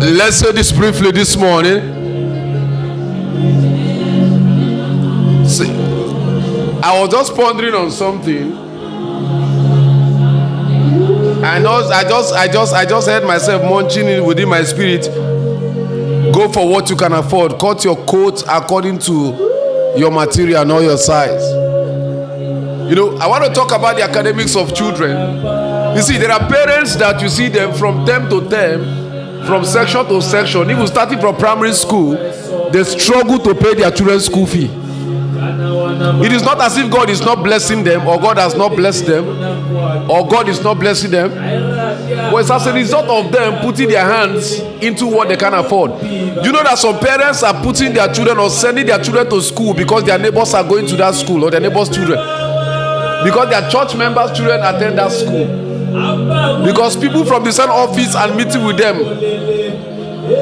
Let's say this briefly this morning. See, I was just pondering on something. I just heard myself munching it within my spirit. Go for what you can afford. Cut your coat according to your material, not your size. You know, I want to talk about the academics of children. You see, there are parents that you see them from term to term, from section to section. Even starting from primary school, they struggle to pay their children's school fee. It is not as if God is not blessing them, or God has not blessed them, or God is not blessing them. But it's as a result of them putting their hands into what they can afford. You know that some parents are putting their children or sending their children to school because their neighbors are going to that school, or their neighbors' children, because their church members' children attend that school, because people from the same office and meeting with them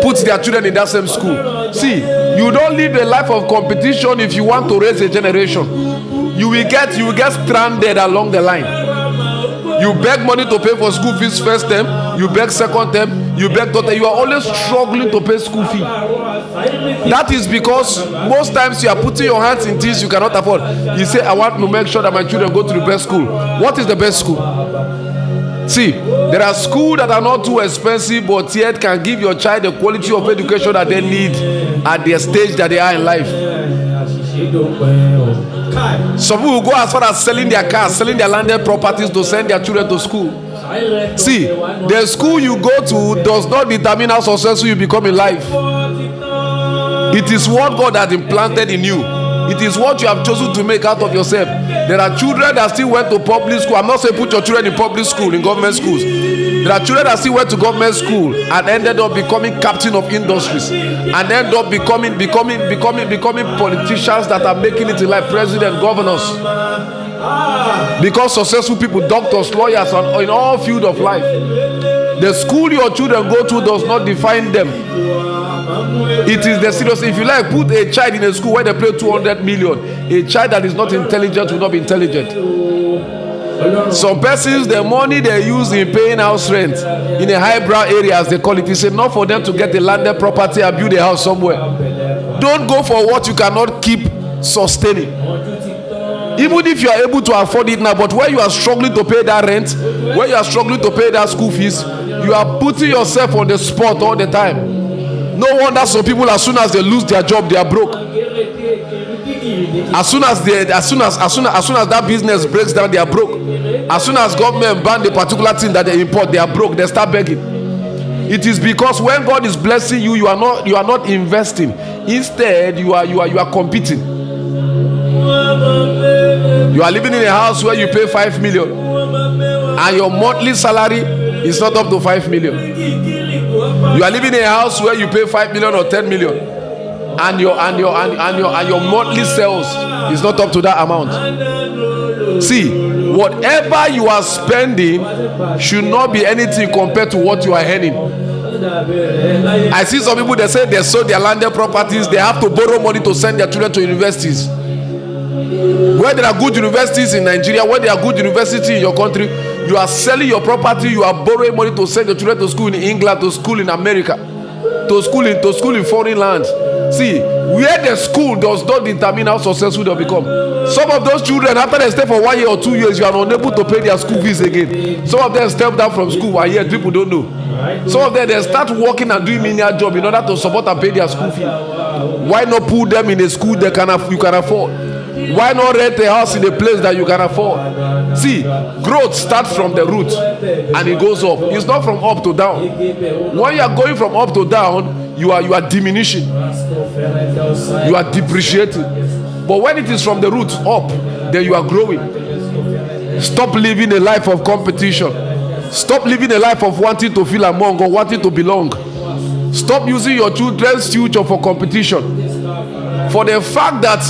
put their children in that same school. See, you don't live a life of competition if you want to raise a generation. You will get stranded along the line. You beg money to pay for school fees first term, you beg second term, you beg third term. You are always struggling to pay school fee. That is because most times you are putting your hands in things you cannot afford. You say, I want to make sure that my children go to the best school. What is the best school? See, there are schools that are not too expensive, but yet can give your child the quality of education that they need at their stage that they are in life. Some people will go as far as selling their cars, selling their landed properties to send their children to school. See, the school you go to does not determine how successful you become in life. It is what God has implanted in you. It is what you have chosen to make out of yourself. There are children that still went to public school. I'm not saying put your children in public school, in government schools. There are children that still went to government school and ended up becoming captain of industries, and end up becoming politicians that are making it in life, president, governors. Because successful people, doctors, lawyers, and in all fields of life. The school your children go to does not define them. It is the serious. If you like, put a child in a school where they pay 200 million. A child that is not intelligent will not be intelligent. Some persons, the money they use in paying house rent in a highbrow area, as they call it, is enough for them to get a landed property and build a house somewhere. Don't go for what you cannot keep sustaining. Even if you are able to afford it now, but where you are struggling to pay that rent, where you are struggling to pay that school fees, you are putting yourself on the spot all the time. No wonder some people, as soon as they lose their job, they are broke. As soon as that business breaks down, they are broke. As soon as government ban the particular thing that they import, they are broke. They start begging. It is because when God is blessing you, you are not investing. Instead, you are competing. You are living in a house where you pay 5 million, and your monthly salary is not up to 5 million. You are living in a house where you pay 5 million or 10 million, and your monthly sales is not up to that amount. See, whatever you are spending should not be anything compared to what you are earning. I see some people, they say they sold their landed properties, they have to borrow money to send their children to universities. Where there are good universities in Nigeria, where there are good universities in your country, you are selling your property, you are borrowing money to send your children to school in England, to school in America, to school in foreign lands. See, where the school does not determine how successful they'll become. Some of those children, after they stay for 1 year or 2 years, you are unable to pay their school fees again. Some of them step down from school 1 year, people don't know. Some of them, they start working and doing menial job in order to support and pay their school fee. Why not put them in a school you can afford? Why not rent a house in a place that you can afford? See, growth starts from the root and it goes up. It's not from up to down. When you are going from up to down, you are diminishing. You are depreciating. But when it is from the root up, then you are growing. Stop living a life of competition. Stop living a life of wanting to feel among or wanting to belong. Stop using your children's future for competition. For the fact that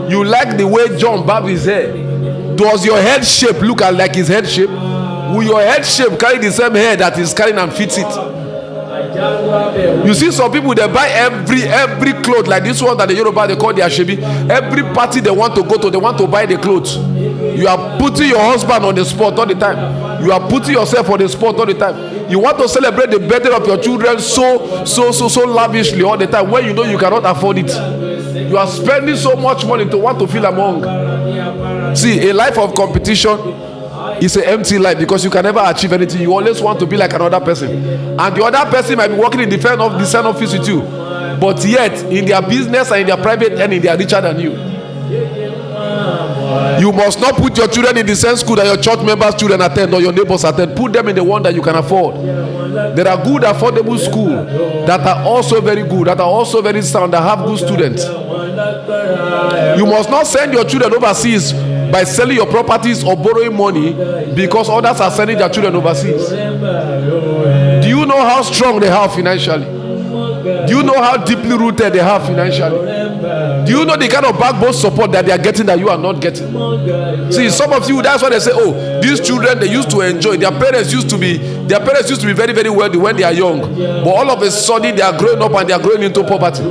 you like the way John barbed his hair, does your head shape look like his head shape? Will your head shape carry the same hair that is carrying and fits it? You see some people, they buy every cloth like this one that the Yoruba they call their shebi. Every party they want to go to, they want to buy the clothes. You are putting your husband on the spot all the time. You are putting yourself on the spot all the time. You want to celebrate the birthday of your children so lavishly all the time when you know you cannot afford it. You are spending so much money to want to feel among. See, a life of competition is an empty life because you can never achieve anything. You always want to be like another person, and the other person might be working in the same office with you, but yet in their business and in their private earning, they are richer than you. You must not put your children in the same school that your church members' children attend or your neighbors attend. Put them in the one that you can afford. There are good, affordable schools that are also very good, that are also very sound, that have good students. You must not send your children overseas by selling your properties or borrowing money because others are sending their children overseas. Do you know how strong they are financially? Do you know how deeply rooted they are financially? Do you know the kind of backbone support that they are getting that you are not getting? See, some of you, that's why they say, oh, these children, they used to enjoy. Their parents used to be very, very wealthy when they are young. But all of a sudden, they are growing up and they are growing into poverty.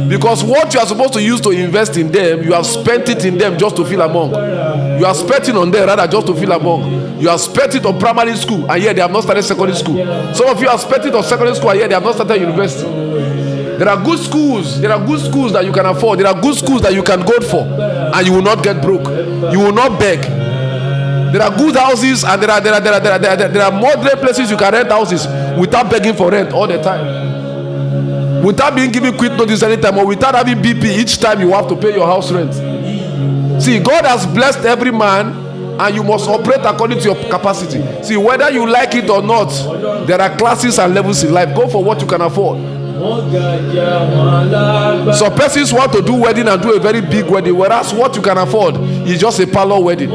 Because what you are supposed to use to invest in them, you have spent it in them just to feel among. You are spending on them rather just to feel among. You have spent it on primary school and yet they have not started secondary school. Some of you have spent it on secondary school and yet they have not started university. There are good schools. There are good schools that you can afford. There are good schools that you can go for, and you will not get broke. You will not beg. There are good houses, and there are moderate places you can rent houses without begging for rent all the time, without being given quit notice anytime, or without having BP each time you have to pay your house rent. See, God has blessed every man, and you must operate according to your capacity. See, whether you like it or not, there are classes and levels in life. Go for what you can afford. Some persons want to do wedding and do a very big wedding, whereas what you can afford is just a parlor wedding.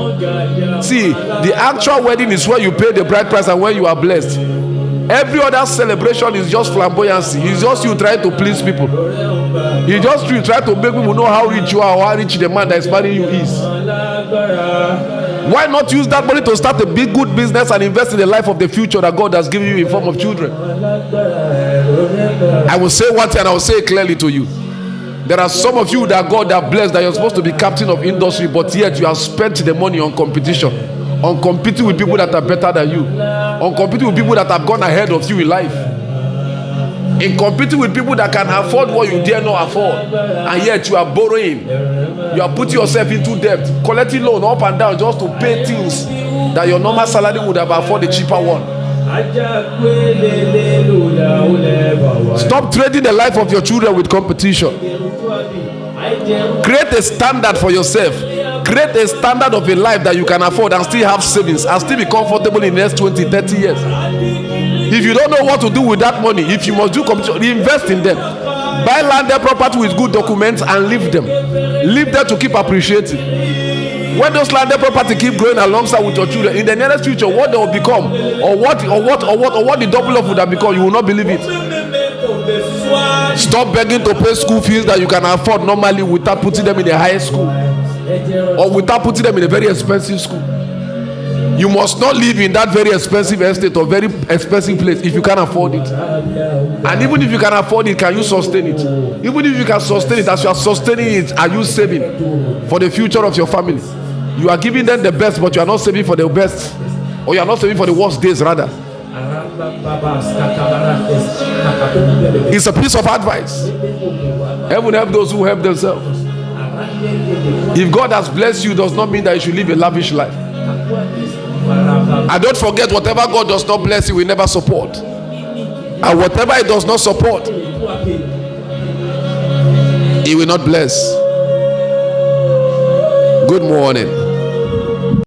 See, the actual wedding is where you pay the bride price and where you are blessed. Every other celebration is just flamboyancy. It's just you trying to please people. It's just you try to make people know how rich you are or how rich the man that is marrying you is. Why not use that money to start a big good business and invest in the life of the future that God has given you in form of children? I will say one thing and I will say it clearly to you. There are some of you that God has blessed that you're supposed to be captain of industry, but yet you have spent the money on competition, on competing with people that are better than you, on competing with people that have gone ahead of you in life, in competing with people that can afford what you dare not afford, and yet you are borrowing. You are putting yourself into debt, collecting loan up and down just to pay things that your normal salary would have afforded a cheaper one. Stop trading the life of your children with competition. Create a standard for yourself. Create a standard of a life that you can afford and still have savings and still be comfortable in the next 20, 30 years. If you don't know what to do with that money, if you must do competition, invest in them. Buy landed property with good documents and leave them. Leave them to keep appreciating. When those landed property keep growing alongside with your children, in the nearest future, what they will become, or what the double of would have become, you will not believe it. Stop begging to pay school fees that you can afford normally without putting them in a higher school, or without putting them in a very expensive school. You must not live in that very expensive estate or very expensive place if you can't afford it. And even if you can afford it, can you sustain it? Even if you can sustain it, as you are sustaining it, are you saving for the future of your family? You are giving them the best, but you are not saving for the best, or you are not saving for the worst days rather. It's a piece of advice. Heaven help those who help themselves. If God has blessed you, does not mean that you should live a lavish life. And don't forget, whatever God does not bless, He will never support. And whatever He does not support, He will not bless. Good morning.